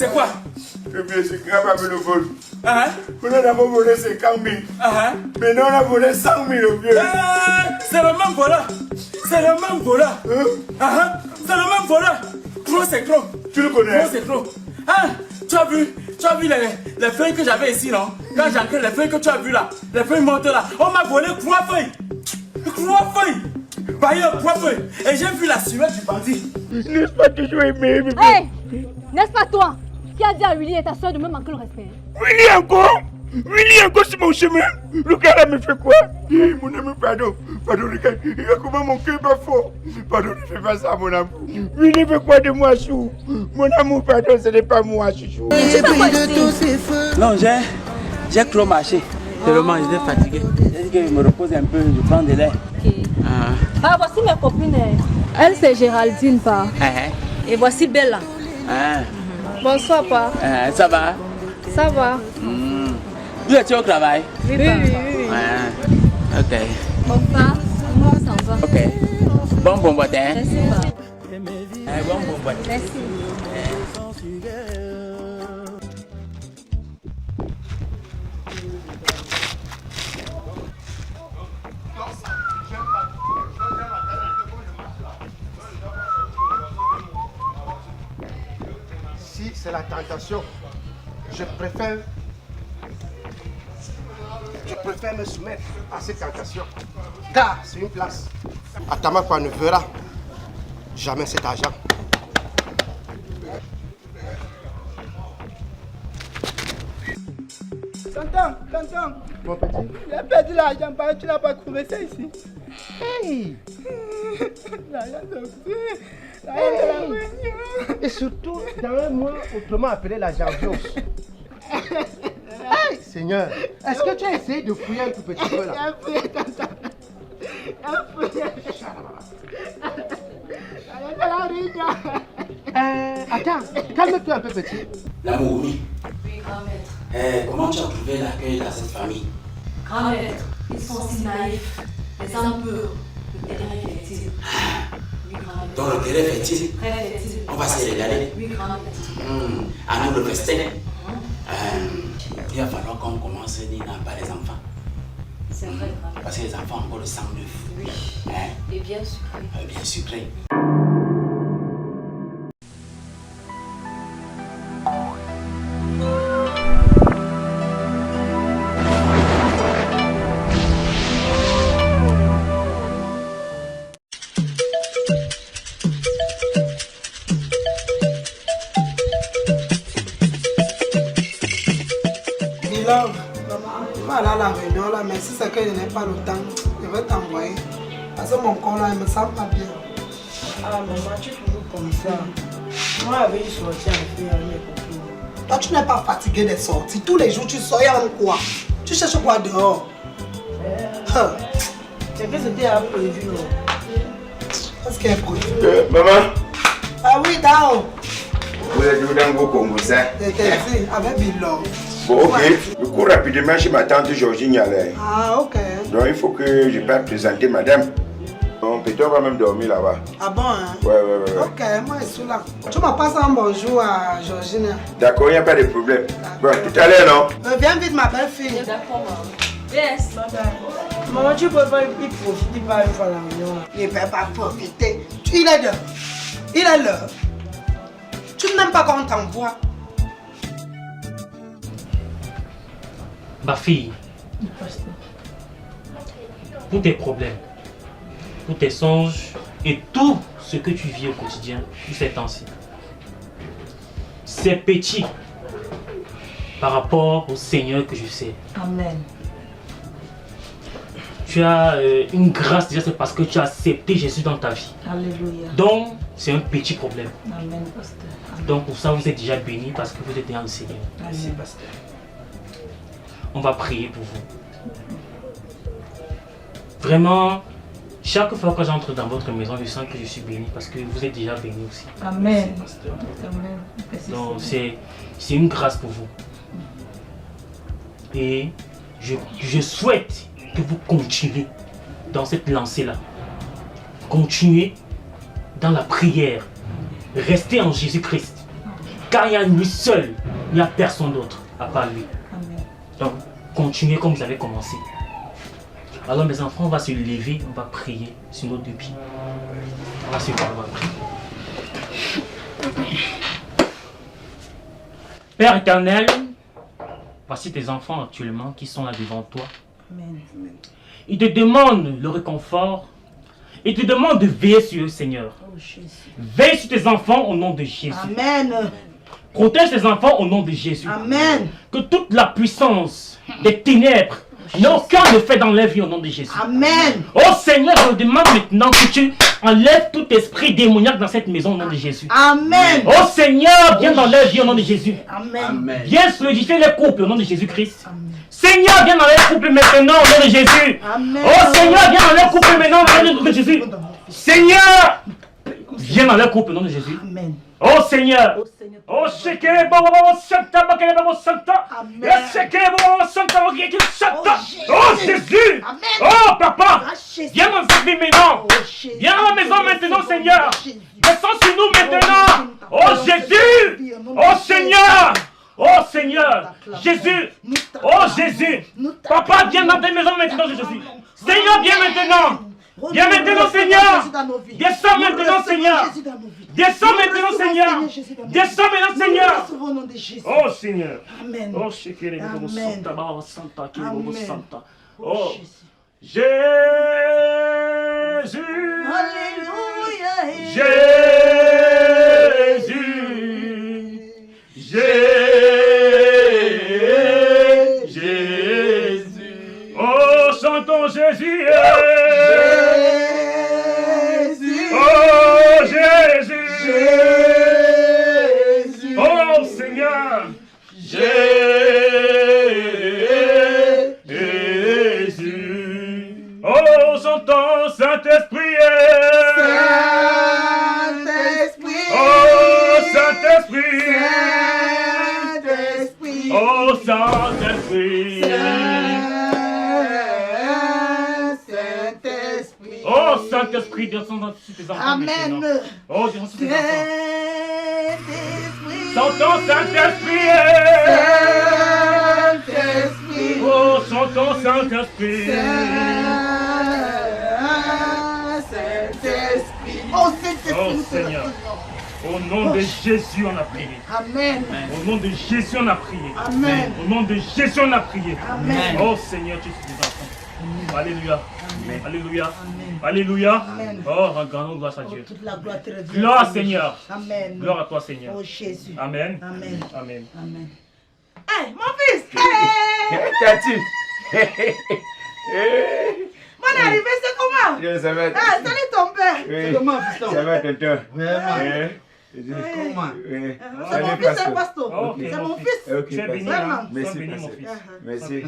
C'est quoi? Le vieux, c'est grave avec le vol. Uh-huh. On a volé 50 000. Maintenant, on a volé 100 000, le vieux. C'est le même voleur. C'est le même voleur. C'est le même voleur. Trop, c'est trop. Tu le connais? Trop, c'est trop. Tu as vu les feuilles que j'avais ici, non? Quand j'ai ancré les feuilles que tu as vues là, les feuilles mortes là, on m'a volé 3 feuilles. 3 feuilles. Bailleur, 3 feuilles. Et j'ai vu la sueur du bandit. N'est-ce pas toujours aimé, bébé? Hey! N'est-ce pas toi qui a dit à Willy et ta soeur de me manquer le respect? Willy encore? Willy encore sur mon chemin? Le gars là me fait quoi? Mon ami, pardon. Pardon, le gars. Il a comment mon cœur pas fort. Pardon, ne fais pas ça, mon amour. Willy fait quoi de moi, chou? Mon amour, pardon, ce n'est pas moi, chouchou. Non, j'ai trop marché. Tellement j'étais fatigué. J'ai dit que je me repose un peu, je prends de l'air. Okay. Voici mes copines. Elle, c'est Géraldine, pas. Et voici Bella. Bonsoir, pas. Ça va? Ça va. Où es-tu au travail? Oui. Ok. Bon, pas. Moi, ça va. Ok. Bon matin. Merci, pas. Bon matin. Merci. Si c'est la tentation, je préfère me soumettre à cette tentation. Car c'est une place. Atamapa ne verra jamais cet argent. Tonton, Mon petit. il a perdu l'argent, tu n'as pas trouvé ça ici. Hey! L'argent de la réunion. Et surtout, dans un mois autrement appelé la janviose. Hey, Seigneur, est-ce que tu as essayé de fouiller un tout petit peu là? Il a fouillé, tonton. Il a fouillé. L'argent de la réunion. Attends, calme-toi un peu, petit. L'amour, oui. Oui, grand maître. Comment tu as trouvé l'accueil dans cette famille? Grand maître, ils sont si naïfs. Les hommes purs. Le terrain est fertile. Oui, grand maître. Dans le terrain fertile, Très fertile. on va se régaler. Oui, grand maître. À nous le festin. Il va falloir qu'on commence Nina par les enfants. C'est vrai, grand maître. Parce que les enfants ont encore le sang neuf. Oui. Et bien sucré. Bien sucré. Voilà la réunion là, mais si c'est que je n'ai pas le temps, je vais t'envoyer. Parce que mon corps là, il me sent pas bien. Ah maman, tu es toujours comme ça. Moi, j'avais sorti un peu avec mes copines. Toi, tu n'es pas fatigué des sorties. Tous les jours, tu sors et en quoi? Tu cherches quoi dehors? C'est que c'était imprévu. Qu'est-ce qui est prévu? Maman, Ah oui, Dao. vous êtes venu dans vos Congo, ça? J'étais dit, avec Bilo. Bon, ok. Je cours rapidement chez ma tante Georgine Yalé. Ah, ok. Donc, il faut que je parte présenter madame. Donc, peut-être on va même dormir là-bas. Ah bon, hein? Ouais. Ok, moi je suis là. Tu m'as passé un bonjour à Georgine. D'accord, il n'y a pas de problème. Bon, tout à l'heure, non? Viens vite, ma belle-fille. D'accord, maman. Yes. Maman, tu peux pas y profiter par une fois la réunion. Il ne peut pas profiter. Il est là. Il est là. Tu n'aimes pas qu'on t'envoie. Ma fille, pour tes problèmes, pour tes songes et tout ce que tu vis au quotidien, tous ces temps-ci, c'est petit par rapport au Seigneur que je sais. Amen. Tu as une grâce déjà, c'est parce que tu as accepté Jésus dans ta vie. Alléluia. Donc, c'est un petit problème. Amen, pasteur. Amen. Donc, pour ça, vous êtes déjà bénis parce que vous êtes dans le Seigneur. Merci, pasteur. On va prier pour vous. Vraiment, chaque fois que j'entre dans votre maison, je sens que je suis béni parce que vous êtes déjà béni aussi. Amen. Merci, pasteur. Amen. Merci, Donc Seigneur. c'est une grâce pour vous. Et je souhaite que vous continuez dans cette lancée-là. Continuez dans la prière. Restez en Jésus-Christ. Car il y a lui seul, il n'y a personne d'autre à part lui. Amen. Donc, continuez comme vous avez commencé. Alors mes enfants, on va se lever, on va prier sur nos deux pieds. On va se lever, on va prier. Père éternel, voici tes enfants actuellement qui sont là devant toi. Amen. Ils te demandent le réconfort. Ils te demandent de veiller sur eux, Seigneur. Oh Jésus. Veille sur tes enfants au nom de Jésus. Amen. Protège tes enfants au nom de Jésus. Amen. Que toute la puissance des ténèbres n'ait aucun effet dans leur vie au nom de Jésus. Amen. Oh Seigneur, je demande maintenant que tu enlèves tout esprit démoniaque dans cette maison au nom de Jésus. Amen. Oh Seigneur, viens dans leur vie au nom de Jésus. Amen. Viens solidifier les couples au nom de Jésus-Christ. Seigneur, viens dans leur couple maintenant au nom de Jésus. Amen. Oh Seigneur, viens dans leur couple maintenant au nom de Jésus. Seigneur, viens dans leur couple au nom de Jésus. Amen. Oh Seigneur. Oh Shekele Bobo Santa Bakele Bobo Santa. Shekele Bobo Santa Bakele Santa. Oh Jésus. Oh Papa. Viens dans cette vie maintenant. Viens dans la maison maintenant, Seigneur. Descends sur nous maintenant. Oh Jésus. Oh Seigneur. Oh Seigneur. Jésus. Oh Jésus. Papa, viens dans tes maisons maintenant, Jésus. Seigneur, viens maintenant. Viens maintenant, Seigneur. Descends maintenant, Seigneur. Descends maintenant, Seigneur. Descends maintenant, Seigneur. Oh Seigneur. Amen. Oh Shekele Bobo Santa Baba Santa Kele Bobo Santa. Oh Oh Jésus. Jésus. Alléluia. Jésus. Oh, chantons Jésus. Oh, Jésus. Oh, Seigneur. Jésus. Oh, chantons Saint-Esprit. Oh, Saint-Esprit. Oh, Saint-Esprit. Oh, Saint-Esprit, descends sur tes enfants maintenant. Amen. Oh, descends sur tes enfants. Saint-Esprit. Chantons Saint-Esprit. Saint-Esprit. Oh, chantons Saint-Esprit. Saint-Esprit. Oh, Saint-Esprit. Oh, Seigneur. Au nom de Jésus, on a prié. Amen. Au nom de Jésus, on a prié. Amen. Au nom de Jésus, on a prié. Amen. Oh, Seigneur, tu es tes enfants. Alléluia. Amen. Alléluia. Amen. Alléluia. Amen. Oh, rendons grâce à Oh, Dieu. toute la gloire te revient. Gloire, Seigneur. Amen. Gloire à toi, Seigneur. Oh Jésus. Amen. Amen. Amen. Amen. Hey, mon fils. Hey. Tati. Mon arrivé, c'est comment? Ça va. Ah, salut ton père. Oui. Comment, fiston? Ça va, tonton? Vraiment? Comment? Oui. C'est mon fils, c'est pasteur. Ok, C'est mon mon fils. fils. Ok, Tu es béni, pasteur. Vraiment. hein? Merci, Sois béni, mon pasteur. fils. Merci.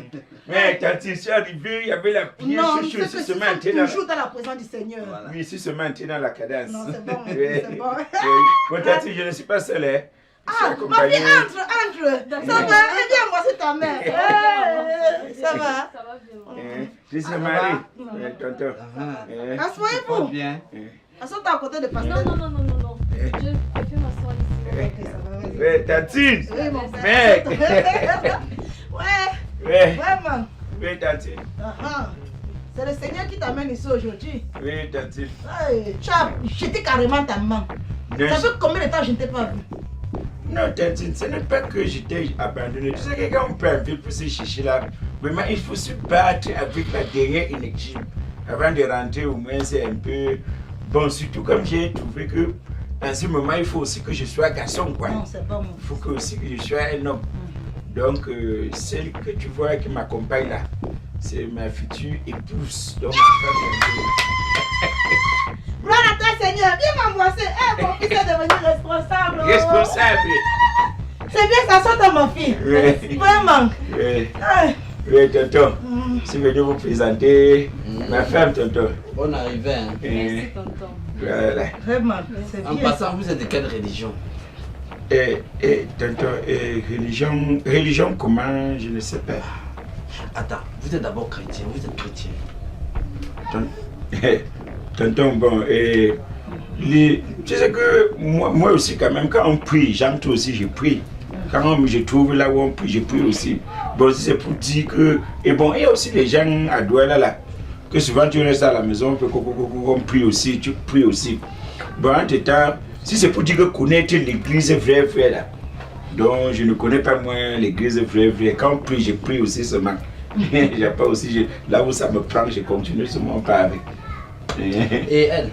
Mais Tati, je suis arrivé, il y avait la prière Non, chouchou, c'est que si tu seulement sommes était dans toujours dans la présence du Seigneur. Oui, si seulement était dans la cadence. Non, c'est bon, Oui. c'est bon. Oui. Bon, Tati, je ne suis pas seul, hein. Je suis Ah, ma accompagné. fille, entre. Ça va? Eh bien, moi, c'est ta mère. Ça va? Ça va bien. Je suis marié, tonton. Asseyez-vous. Bien. Asseyez-toi à côté de pasteur. Non. Je préfère m'asseoir ici. Ok, ça va, vas-y. Oui, Tati. Oui, mon père. Mec. Ouais, Oui, vraiment. oui, Tati. C'est le Seigneur qui t'amène ici aujourd'hui. Oui, Tati. Hey, tu as jeté carrément ta main. Non, Ça fait combien de temps que je ne t'ai pas vu? non, Tati, ce n'est pas que je t'ai abandonné. Tu sais que quand on prend un peu pour ces chichis-là, vraiment, il faut se battre avec la dernière énergie. Avant de rentrer, au moins, c'est un peu... Bon, surtout comme j'ai trouvé que, en ce moment, il faut aussi que je sois garçon, quoi. Non, c'est pas mon Il faut que aussi que je sois un homme. Donc, celle que tu vois qui m'accompagne là, c'est ma future épouse. Donc, ma femme. Gloire à toi, Seigneur. Viens m'embrasser. Eh, mon fils est devenu responsable. Responsable. C'est bien, ça sort mon fils. Oui. Vraiment. Oui, Hey. oui, tonton. Je vais vous présenter ma femme, tonton. Bonne arrivée. Hein. Merci, tonton. Voilà. Vraiment, c'est En bien. passant, vous êtes de quelle religion? Tonton, religion comment, je ne sais pas. Attends, vous êtes d'abord chrétien, vous êtes chrétien. Tonton, bon, Tu sais que moi aussi, quand même, quand on prie, j'entre aussi, je prie. Quand je trouve là où on prie, je prie aussi. Bon, c'est pour dire que. Et bon, il y a aussi les gens à Douala là. Que souvent tu restes à la maison, on prie aussi, tu pries aussi. Bon, en tout temps, si c'est pour dire que connaître l'église vraie là. Donc, je ne connais pas moins l'église vraie. Quand on prie, je prie aussi seulement. J'ai pas aussi, là où ça me prend, je continue seulement pas avec. Et elle?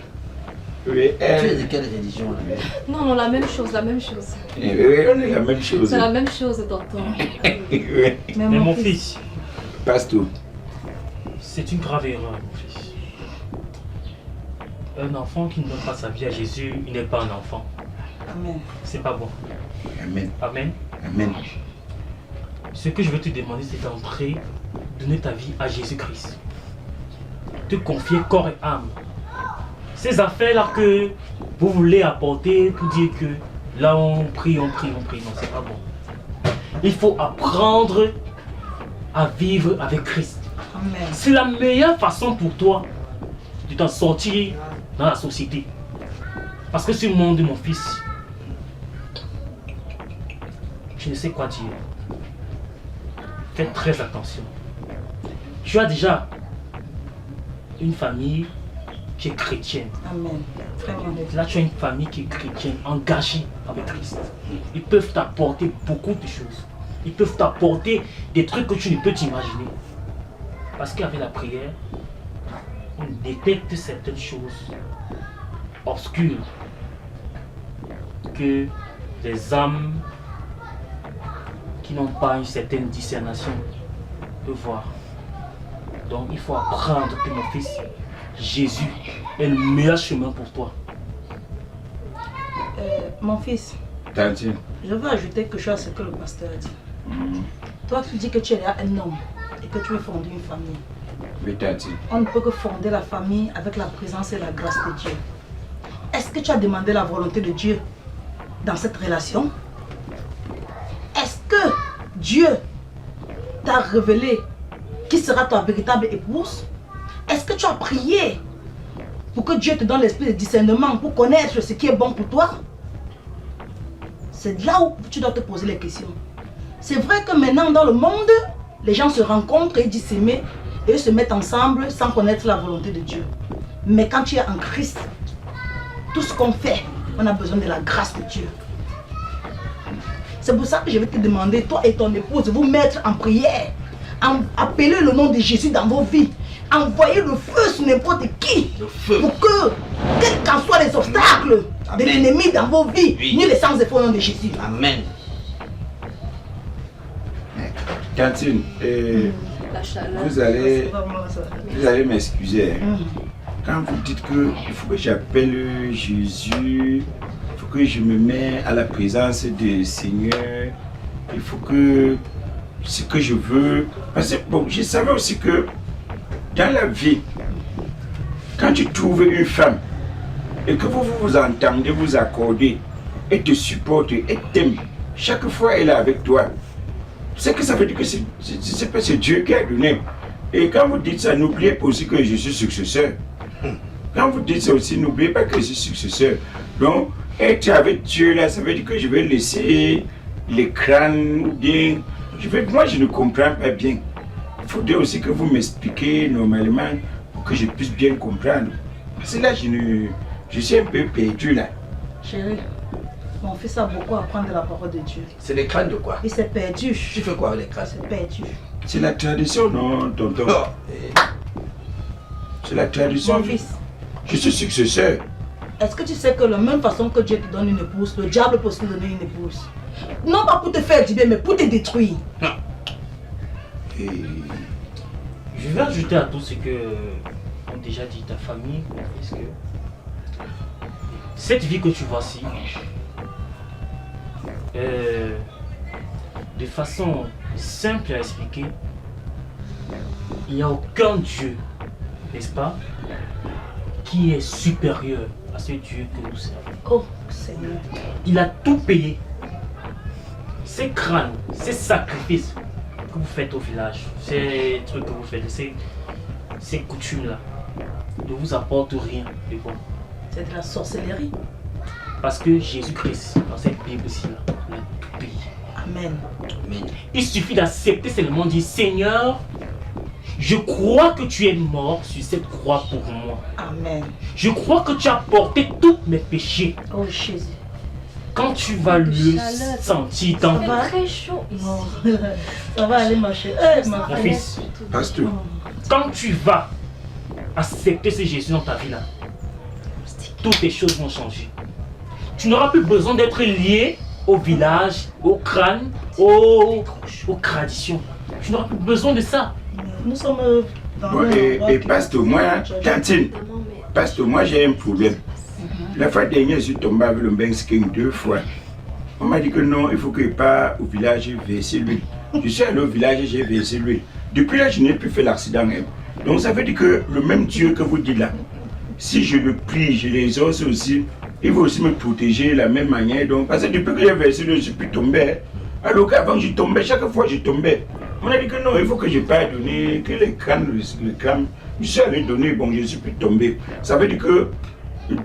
Oui, elle. Tu es de quelle religion là? Non, la même chose, la même chose. Oui, on est la même chose. C'est la même chose, tonton. Oui. Mais mon fils, Passe-tout. c'est une grave erreur, mon fils. Un enfant qui ne donne pas sa vie à Jésus, il n'est pas un enfant. Amen. C'est pas bon. Amen. Amen. Amen. Ce que je veux te demander, c'est d'entrer, donner ta vie à Jésus-Christ. Te confier corps et âme. Ces affaires-là que vous voulez apporter pour dire que là on prie. Non, c'est pas bon. Il faut apprendre à vivre avec Christ. Amen. C'est la meilleure façon pour toi de t'en sortir dans la société. Parce que ce monde, mon fils, je ne sais quoi dire. Fais très attention. Tu as déjà une famille qui est chrétienne. Amen. Vraiment. Là, tu as une famille qui est chrétienne, engagée avec Christ. Ils peuvent t'apporter beaucoup de choses. Ils peuvent t'apporter des trucs que tu ne peux t'imaginer. Parce qu'avec la prière, on détecte certaines choses obscures que les âmes qui n'ont pas une certaine discernation peuvent voir. Donc il faut apprendre que mon fils, Jésus est le meilleur chemin pour toi. Mon fils, Tantine. je veux ajouter quelque chose à ce que le pasteur a dit. Toi, tu dis que tu es là un homme et que tu veux fonder une famille. Oui, Tantine. On ne peut que fonder la famille avec la présence et la grâce de Dieu. Est-ce que tu as demandé la volonté de Dieu dans cette relation? Est-ce que Dieu t'a révélé qui sera ta véritable épouse? Est-ce que tu as prié pour que Dieu te donne l'esprit de discernement pour connaître ce qui est bon pour toi? C'est là où tu dois te poser les questions. C'est vrai que maintenant dans le monde, les gens se rencontrent et disent s'aimer et se mettent ensemble sans connaître la volonté de Dieu. Mais quand tu es en Christ, tout ce qu'on fait, on a besoin de la grâce de Dieu. C'est pour ça que je vais te demander, toi et ton épouse, de vous mettre en prière. Appelez le nom de Jésus dans vos vies. Envoyez le feu sur n'importe qui. Pour que, quels qu'en soient les obstacles de l'ennemi dans vos vies, ni les sans effort au nom de Jésus. Amen. Tantine, vous allez m'excuser. Quand vous dites qu'il faut que j'appelle Jésus, il faut que je me mette à la présence du Seigneur, il faut que ce que je veux. Parce que bon, je savais aussi que dans la vie, quand tu trouves une femme et que vous entendez, vous accordez, et te supporte, et t'aime, chaque fois elle est avec toi, c'est que ça veut dire que c'est Dieu qui a donné. Et quand vous dites ça, n'oubliez pas aussi que je suis successeur. Quand vous dites ça aussi, n'oubliez pas que je suis successeur. Donc, être avec Dieu là, ça veut dire que je vais laisser l'écran ou bien. Moi, je ne comprends pas bien. Il faudrait aussi que vous m'expliquiez normalement pour que je puisse bien comprendre. Parce que là, je suis un peu perdu là. Chérie, mon fils a beaucoup à apprendre de la parole de Dieu. C'est les crânes de quoi? Il s'est perdu. Tu fais quoi avec les crânes? Il s'est perdu. C'est la tradition, non, tonton? C'est la tradition. Mon fils. Je suis successeur. Est-ce que tu sais que de la même façon que Dieu te donne une épouse, le diable peut aussi te donner une épouse? Non pas pour te faire du bien, mais pour te détruire. Je vais ajouter à tout ce que ont déjà dit ta famille, parce que cette vie que tu vois ici, de façon simple à expliquer, il n'y a aucun Dieu, n'est-ce pas, qui est supérieur à ce Dieu que nous servons. Oh Seigneur. Il a tout payé. Ces crânes, ces sacrifices que vous faites au village, ces trucs que vous faites, ces coutumes-là, ne vous apportent rien de bon. C'est de la sorcellerie. Parce que Jésus-Christ, dans cette Bible-ci, l'a tout payé. Amen. Amen. Il suffit d'accepter seulement, dire Seigneur, je crois que tu es mort sur cette croix pour moi. Amen. Je crois que tu as porté tous mes péchés. Oh Jésus. Quand tu vas le sentir dans Il fait très chaud ici. Oh, ça va aller marcher. mon fils, Pasteur. quand tu vas accepter ce Jésus dans ta vie là, toutes les choses vont changer. Tu n'auras plus besoin d'être lié au village, au crâne, aux traditions. Tu n'auras plus besoin de ça. Nous sommes dans Bon, et pasteur, moi, Tantine, pasteur, moi j'ai un problème. La fois dernière, je suis tombé avec le Banks King 2 fois. On m'a dit que non, il faut que je parte au village verser l'huile. Je suis allé au village et j'ai versé l'huile. Depuis là, je n'ai plus fait l'accident. Donc ça veut dire que le même Dieu que vous dites là, si je le prie, je les exauce aussi, il va aussi me protéger de la même manière. Donc, parce que depuis que j'ai versé l'huile, je suis plus tombé. Alors qu'avant, je tombais, chaque fois je tombais. On a dit que non, il faut que je parte donner, que les crânes, je suis allé donner, bon, je suis plus tombé. Ça veut dire que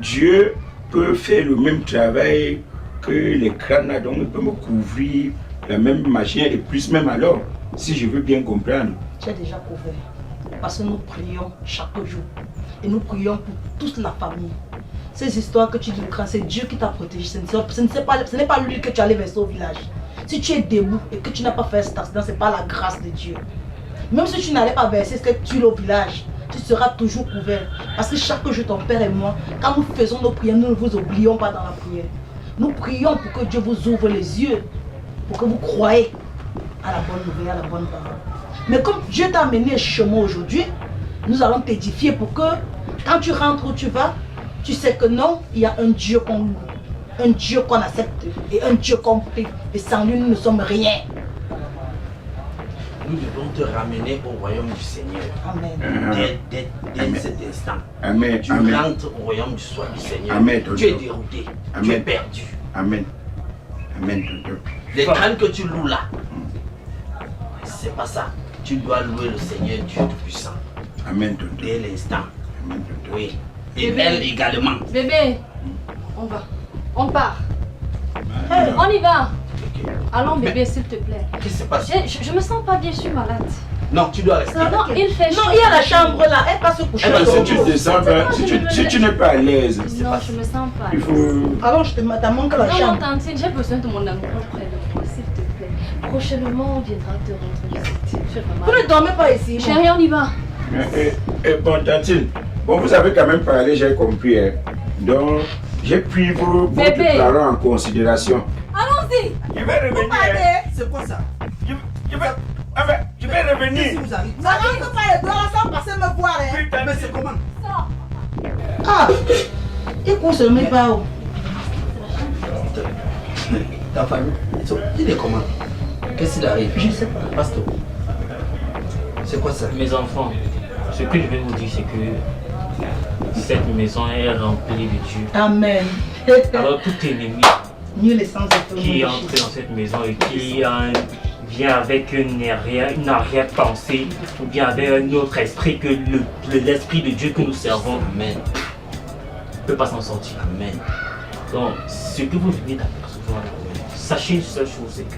Dieu peut faire le même travail que les crânes, donc il peut me couvrir la même machine et plus même alors, si je veux bien comprendre. Tu es déjà couvert. Parce que nous prions chaque jour. Et nous prions pour toute la famille. Ces histoires que tu dis, c'est Dieu qui t'a protégé. Ce n'est pas lui que tu allais verser au village. Si tu es debout et que tu n'as pas fait cet accident, ce n'est pas la grâce de Dieu. Même si tu n'allais pas verser cette tuile au village, tu seras toujours couvert. Parce que chaque jour, ton Père et moi, quand nous faisons nos prières, nous ne vous oublions pas dans la prière. Nous prions pour que Dieu vous ouvre les yeux, pour que vous croyez à la bonne nouvelle, à la bonne parole. Mais comme Dieu t'a amené chez moi aujourd'hui, nous allons t'édifier pour que quand tu rentres où tu vas, tu sais que non, il y a un Dieu qu'on loue, un Dieu qu'on accepte et un Dieu qu'on prie. Et sans lui, nous ne sommes rien. Nous devons te ramener au royaume du Seigneur. Amen. Dès cet instant. Amen. Tu Amen. rentres au royaume du Seigneur. Amen, tu es tonton. dérouté. Amen. Tu es perdu. Amen. Amen, tonton. Les crânes que tu loues là, c'est pas ça. Tu dois louer le Seigneur Dieu Tout-Puissant. Amen, tonton. Dès l'instant. Amen, tonton. Oui. Et Bébé. elle également. Bébé, on va. On part. On y va. Allons bébé, s'il te plaît. Qu'est-ce qui se passe? Je me sens pas bien, je suis malade. Non, tu dois rester. Non, il fait chaud. Non, il y a la chambre là, elle passe se coucher. Si tu descends, si tu n'es pas à l'aise, Non, je me sens pas. il faut... Alors je te manque la Non, chambre. Tantine, j'ai besoin de mon amour près de moi, s'il te plaît. Prochainement, on viendra te rendre visite. Tu es Vous vraiment... ne dormez pas ici. Chérie, on y va. Bon, Tantine, bon, vous avez quand même parlé, j'ai compris. Hein. Donc, j'ai pris vos parents en considération. Allons-y. Je vais revenir. Hein. C'est quoi ça? Je vais revenir. Si vous arrivez. Ça rentre pas les doigts sans passer me voir. Hein. Mais c'est comment? Ah, il court se met pas où? Ta famille, il est comment? Qu'est-ce qui arrive? Je ne sais pas. Pasteur, c'est quoi ça? Mes enfants, ce que je vais vous dire, c'est que cette maison est remplie de Dieu. Amen. Alors tout ennemi Mieux les sens qui est entré dans cette maison et qui vient avec une arrière-pensée ou bien avec un autre esprit que l'esprit de Dieu que nous servons, Amen. ne peut pas s'en sortir. Amen. Donc, ce que vous venez d'apercevoir, sachez une seule chose, c'est que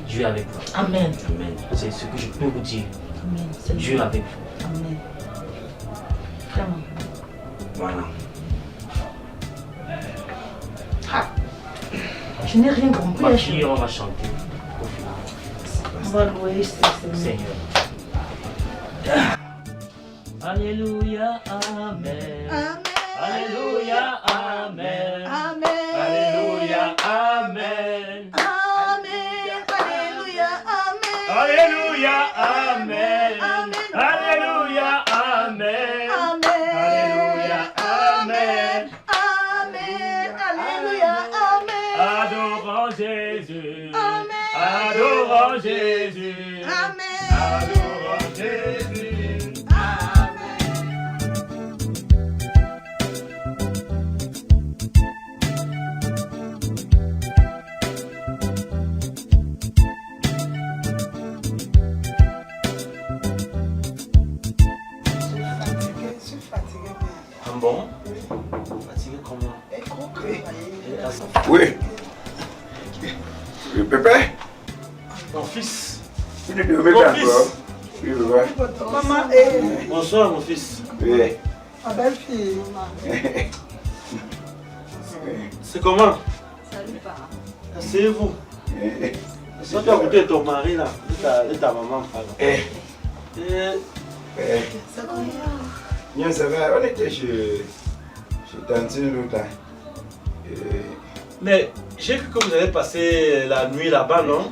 Dieu est avec vous. Amen. Amen. C'est ce que je peux vous dire. Amen. Dieu est avec vous. Amen. Vraiment. Voilà. Ah. Je n'ai rien compris. Ma fille, on va chanter. On va louer Seigneur. Alléluia, Amen. Alléluia, Amen. Alléluia, Amen. Alléluia, Amen. Alléluia, Amen. Alléluia, Amen. Adorons Jésus. Adorons Jésus. Adorons Jésus. Le pépé. Mon fils. Tu ne dormais Mon pas fils. encore. Oui, papa. Maman, Bonsoir, mon fils. Oui. ma belle-fille. C'est comment? Salut, papa. Asseyez-vous. Soit tu as goûté ton mari là, et ta maman, pardon. Bien, ça va. On était chez Tantine l'autre là. Mais j'ai cru que vous allez passer la nuit là-bas, non?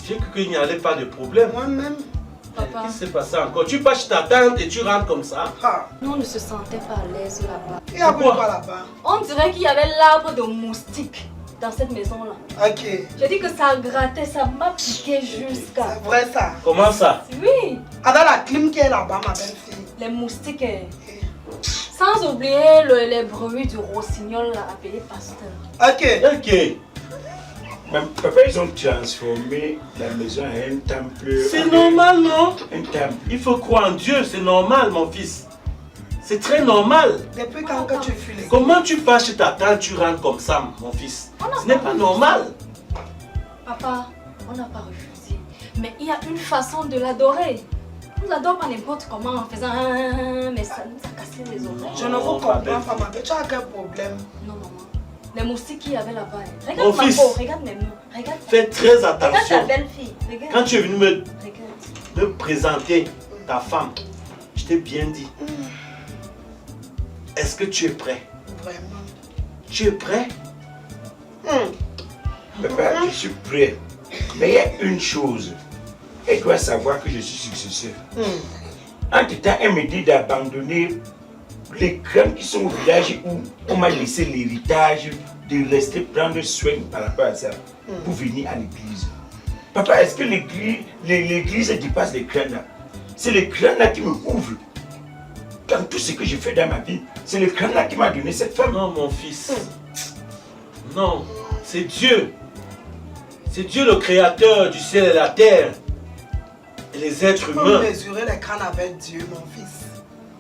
J'ai cru qu'il n'y avait pas de problème. Moi-même. Papa. Qu'est-ce qui s'est passé encore? Tu pars chez ta tante et tu rentres comme ça? Nous, on ne se sentait pas à l'aise là-bas. Il y a quoi là-bas? On dirait qu'il y avait l'arbre de moustiques dans cette maison-là. Ok. J'ai dit que ça grattait, ça m'a piqué jusqu'à... C'est vrai ça? Comment ça? Oui. Avec la clim qui est là-bas, ma belle-fille. Les moustiques. Sans oublier les bruits du rossignol là, appelé pasteur. Ok. Ok. Même papa, ils ont transformé la maison en un temple. C'est normal, non? Un temple. Il faut croire en Dieu, c'est normal, mon fils. C'est très normal. Depuis quand que tu fuis les... Comment tu pars chez ta tante, tu rentres comme ça, mon fils? Ce n'est pas normal. Papa, on n'a pas refusé. Mais il y a une façon de l'adorer. On ne l'adore pas n'importe comment en faisant mais ça nous a cassé les oreilles. Je ne vous comprends pas, ma belle. Tu as quel problème? Non, maman. Les moustiques qu'il y avait là-bas. Regarde Mon ma fils. peau, regarde mes mains. Regarde. Fais très Regarde attention. ta belle-fille. Regarde. Quand tu es venu Regarde. me présenter ta femme, je t'ai bien dit. Est-ce que tu es prêt? Vraiment. Tu es prêt? Papa, je suis prêt. Mais il y a une chose. Elle doit savoir que je suis successeur. Entre-temps, elle me dit d'abandonner les crânes qui sont au village où on m'a laissé l'héritage de rester prendre soin par rapport à ça pour venir à l'église. Papa, est-ce que l'église dépasse les crânes là? C'est les crânes là qui me couvrent. Dans tout ce que j'ai fait dans ma vie, c'est le crâne là qui m'a donné cette femme. Non, mon fils. Non, c'est Dieu. C'est Dieu le créateur du ciel et de la terre. Et les êtres Tu peux humains. mesurer les crânes avec Dieu, mon fils.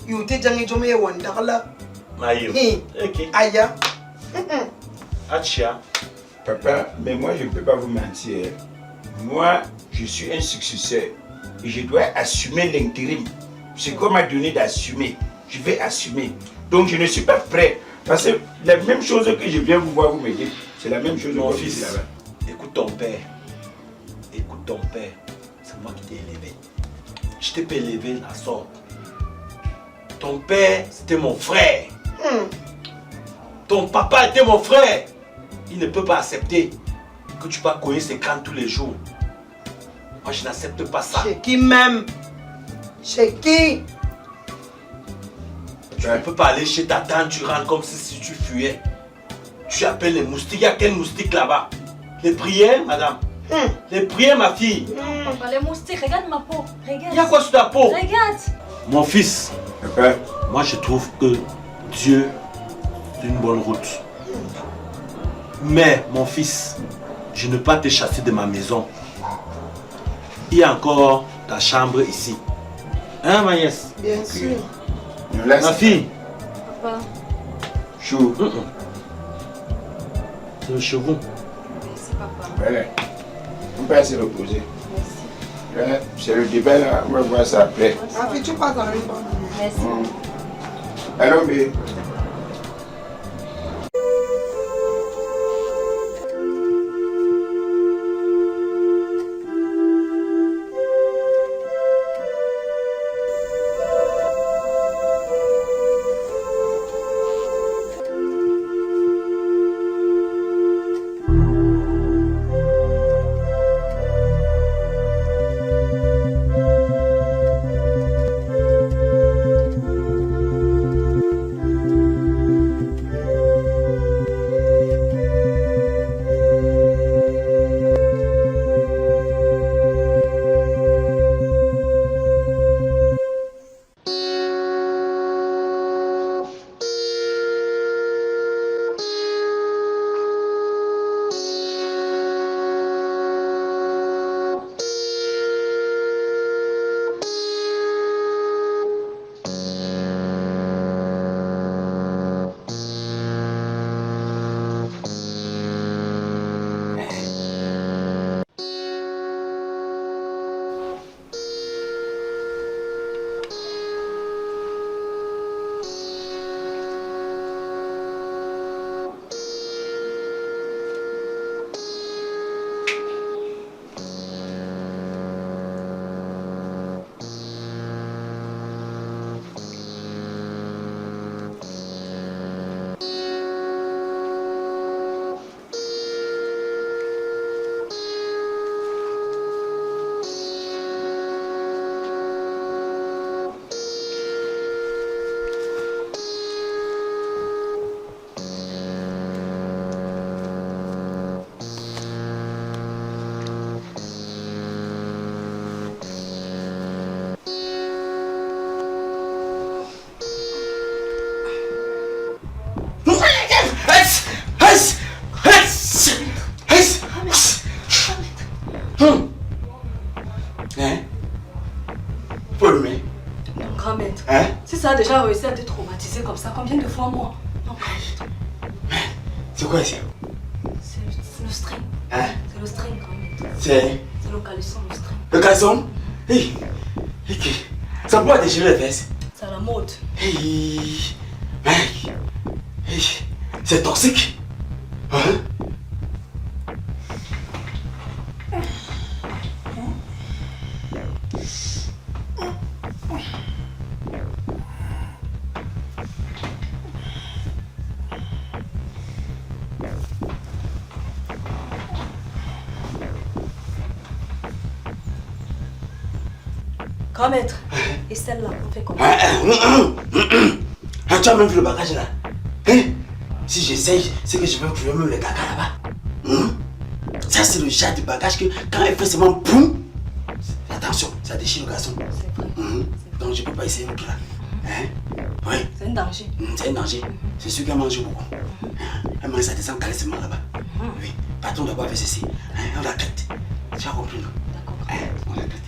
You te jangi jome wandala. Maïo. Ok. Aïe. Achia. Papa, mais moi je ne peux pas vous mentir. Moi, je suis un successeur et je dois assumer l'intérim. Ce qu'on m'a donné d'assumer, je vais assumer. Donc je ne suis pas prêt. Parce que la même chose que je viens vous voir, vous me dites, c'est la même chose Mon que fils, là-bas. écoute ton père. Écoute ton père. C'est moi qui t'ai élevé. Je t'ai pas élevé la sorte. Ton père, c'était mon frère. Ton papa était mon frère. Il ne peut pas accepter que tu vas courir ses crânes tous les jours. Moi, je n'accepte pas ça. Chez qui même? Chez qui? Tu ne peux pas aller chez ta tante, tu rentres comme si tu fuyais. Tu appelles les moustiques. Il y a quel moustique là-bas? Les prières, madame? Les prières, ma fille? Non, papa, les moustiques, regarde ma peau. Regarde. Il y a quoi sur ta peau? Regarde. Mon fils, Papa, moi je trouve que Dieu est une bonne route. Mais, mon fils, je ne peux pas te chasser de ma maison. Il y a encore ta chambre ici. Hein, Maïs? Bien sûr. Ma fille. Papa. Chou. C'est le chevaux. Merci, papa. Voilà. On peut se reposer. Voilà, c'est le débat là, on va voir ça après. Ma fille, tu passes dans une bonne nuit. Merci. Allons, mais. a déjà réussi à te traumatiser comme ça. Combien de fois moi? Non, c'est quoi ça? c'est le string. Hein? C'est le string quand même. C'est le caleçon, le string. le caleçon? Hey, ça pourrait déchirer les fesses. C'est à la mode. Hey, mec, hey, c'est toxique. Hein? Grand maître. Et celle-là, on fait comment? Tu as même vu le bagage là? Hein? Si j'essaye, c'est que je vais trouver même les caca là-bas. Ça c'est le genre de bagage que quand elle fait seulement boum, attention, ça déchire le garçon. C'est vrai. Donc je peux pas essayer tout là. Hein? Oui. C'est un danger. C'est un danger. C'est sûr qu'elle mange beaucoup. Elle mange ça descend carrément là-bas. Oui. Partons d'abord avec ceci. On la crête. Tu as compris, non? D'accord. On la crête.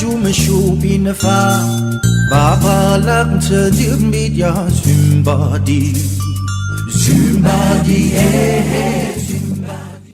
Ju me shu bin fa Baba lang te dim bid ya Zumbadi Zumbadi